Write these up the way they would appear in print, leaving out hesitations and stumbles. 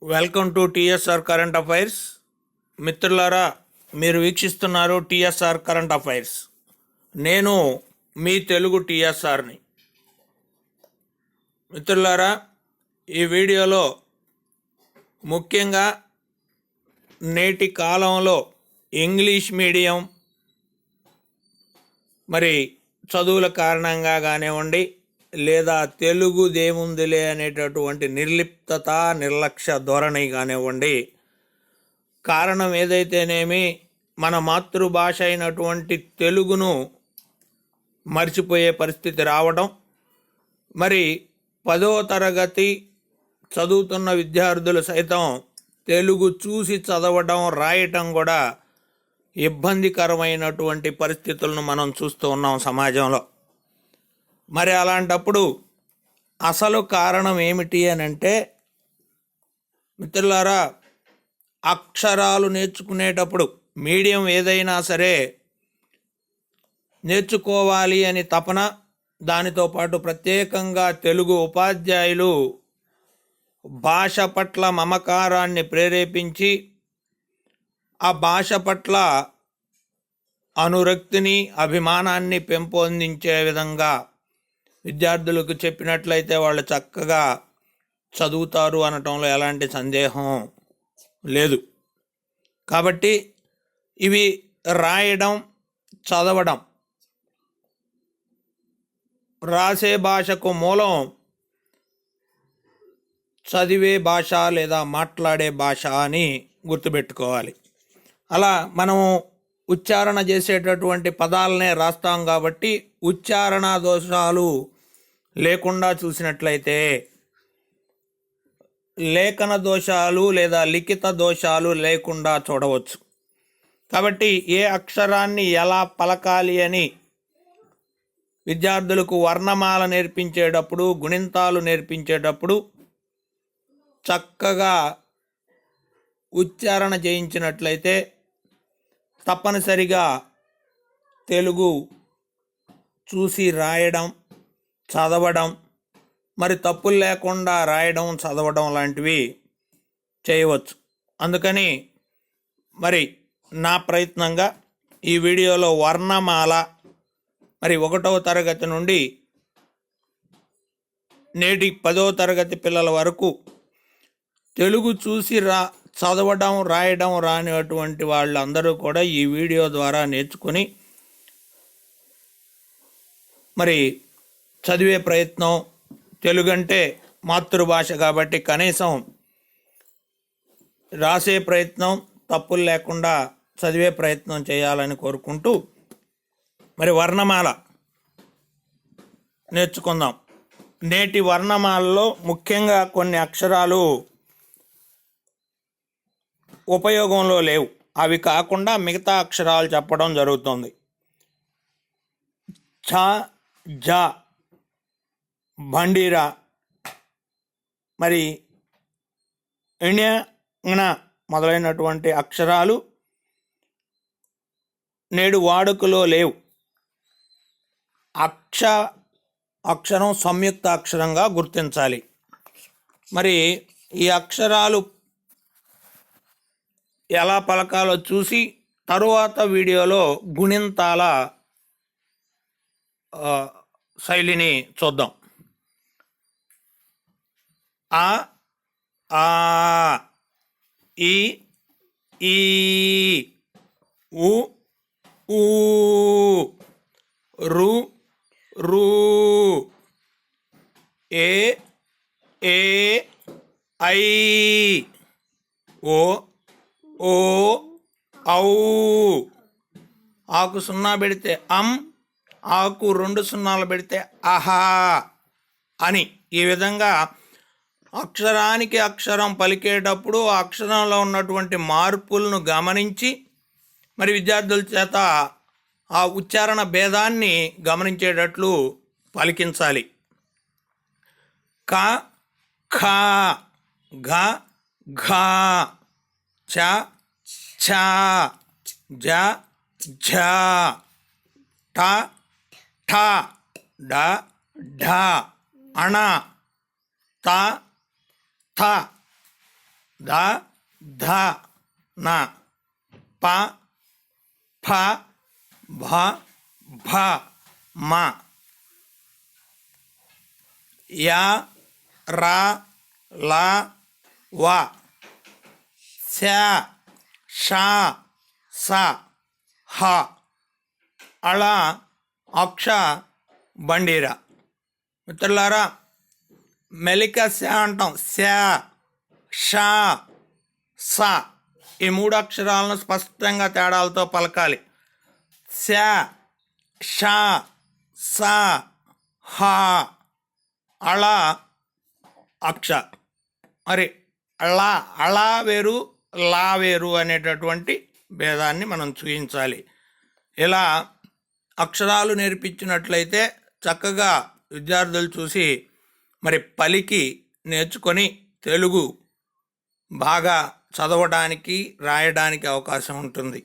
Welcome to TSR current affairs. మిత్రులారా, మీరు వీక్షిస్తున్నారు TSR current affairs. నేను మీ తెలుగు టిఎస్ఆర్ని. మిత్రులారా, ఈ వీడియోలో ముఖ్యంగా నేటి కాలంలో ఇంగ్లీష్ మీడియం మరి చదువుల కారణంగా కానివ్వండి, లేదా తెలుగుదేముందిలే అనేటటువంటి నిర్లిప్తత, నిర్లక్ష్య ధోరణి కానివ్వండి, కారణం ఏదైతేనేమి మన మాతృభాష అయినటువంటి తెలుగును మర్చిపోయే పరిస్థితి రావడం, మరి 10వ తరగతి చదువుతున్న విద్యార్థులు సైతం తెలుగు చూసి చదవడం, రాయటం కూడా ఇబ్బందికరమైనటువంటి పరిస్థితులను మనం చూస్తూ ఉన్నాం సమాజంలో. మరి అలాంటప్పుడు అసలు కారణం ఏమిటి అని అంటే, మిత్రులారా, అక్షరాలు నేర్చుకునేటప్పుడు మీడియం ఏదైనా సరే నేర్చుకోవాలి అని తపన, దానితో పాటు ప్రత్యేకంగా తెలుగు ఉపాధ్యాయులు భాష పట్ల మమకారాన్ని ప్రేరేపించి ఆ భాష పట్ల అనురక్తిని, అభిమానాన్ని పెంపొందించే విధంగా విద్యార్థులకు చెప్పినట్లయితే వాళ్ళు చక్కగా చదువుతారు అనటంలో ఎలాంటి సందేహం లేదు. కాబట్టి ఇవి రాయడం, చదవడం, రాసే భాషకు మూలం చదివే భాష లేదా మాట్లాడే భాష అని గుర్తుపెట్టుకోవాలి. అలా మనము ఉచ్చారణ చేసేటటువంటి పదాలనే రాస్తాం కాబట్టి ఉచ్చారణ దోషాలు లేకుండా చూసినట్లయితే లేఖన దోషాలు లేదా లిఖిత దోషాలు లేకుండా చూడవచ్చు. కాబట్టి ఏ అక్షరాన్ని ఎలా పలకాలి అని విద్యార్థులకు వర్ణమాల నేర్పించేటప్పుడు, గుణింతాలు నేర్పించేటప్పుడు చక్కగా ఉచ్చారణ చేయించినట్లయితే తప్పనిసరిగా తెలుగు చూసి రాయడం, చదవడం, మరి తప్పులు లేకుండా రాయడం, చదవడం లాంటివి చేయవచ్చు. అందుకని మరి నా ప్రయత్నంగా ఈ వీడియోలో వర్ణమాల మరి 1వ తరగతి నుండి నేటి 10వ తరగతి పిల్లల వరకు తెలుగు చూసి చదవడం, రాయడం రానిటువంటి వాళ్ళందరూ కూడా ఈ వీడియో ద్వారా నేర్చుకొని మరి చదివే ప్రయత్నం, తెలుగంటే మాతృభాష కాబట్టి కనీసం రాసే ప్రయత్నం, తప్పులు లేకుండా చదివే ప్రయత్నం చేయాలని కోరుకుంటూ మరి వర్ణమాల నేర్చుకుందాం. నేటి వర్ణమాలలో ముఖ్యంగా కొన్ని అక్షరాలు ఉపయోగంలో లేవు. అవి కాకుండా మిగతా అక్షరాలు చెప్పడం జరుగుతుంది. ఛ, జ, బండిరా, మరి ఇణ్య, ణ మొదలైనటువంటి అక్షరాలు నేడు వాడుకలో లేవు. అక్షరం సంయుక్త అక్షరంగా గుర్తించాలి. మరి ఈ అక్షరాలు ఎలా పలకాలో చూసి తరువాత వీడియోలో గుణింతాల శైలిని చూద్దాం. ఆ, ఆ, ఈ, ఈ, ఉ, ఊ, రు, రు, ఏ, ఏ, ఐ, ఓ, ఓ, ఔ. ఆకు 0 పెడితే అం, ఆకు 2 సున్నాలు పెడితే అహా అని. ఈ విధంగా అక్షరానికి అక్షరం పలికేటప్పుడు ఆ అక్షరంలో ఉన్నటువంటి మార్పులను గమనించి మరి విద్యార్థుల చేత ఆ ఉచ్చారణ భేదాన్ని గమనించేటట్లు పలికించాలి. క, ఖ, ఘ, ఘ, చ, ఛ, జ, ఝ, ట, ఠ, డ, ఢ, అణ, త, థ, ద ధ న ప ఫ భ భ మ య ర ల వ శ ష స హ అళ అక్ష బండిర. మిత్రులారా, మెలిక శ అంటాం. శ ష స ఈ 3 అక్షరాలను స్పష్టంగా తేడాలతో పలకాలి. శ ష స హ అళ అక్ష. మరి అళ వేరు లా వేరు అనేటటువంటి భేదాన్ని మనం చూపించాలి. ఇలా అక్షరాలు నేర్పించినట్లయితే చక్కగా విద్యార్థులు చూసి మరి పలికి నేర్చుకొని తెలుగు బాగా చదవడానికి రాయడానికి అవకాశం ఉంటుంది.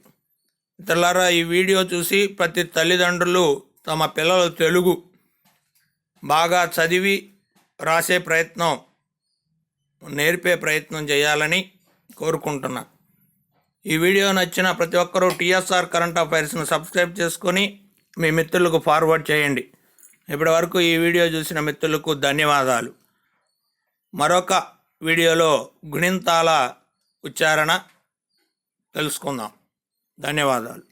మిత్రులారా, ఈ వీడియో చూసి ప్రతి తల్లిదండ్రులు తమ పిల్లలు తెలుగు బాగా చదివి రాసే ప్రయత్నం, నేర్పే ప్రయత్నం చేయాలని కోరుకుంటున్నా. ఈ వీడియో నచ్చిన ప్రతి ఒక్కరూ టీఎస్ఆర్ కరెంట్ అఫైర్స్ను సబ్స్క్రైబ్ చేసుకొని మీ మిత్రులకు ఫార్వర్డ్ చేయండి. ఇప్పటి వరకు ఈ వీడియో చూసిన మిత్రులకు ధన్యవాదాలు. మరొక వీడియోలో గుణింతాల ఉచ్చారణ తెలుసుకుందాం. ధన్యవాదాలు.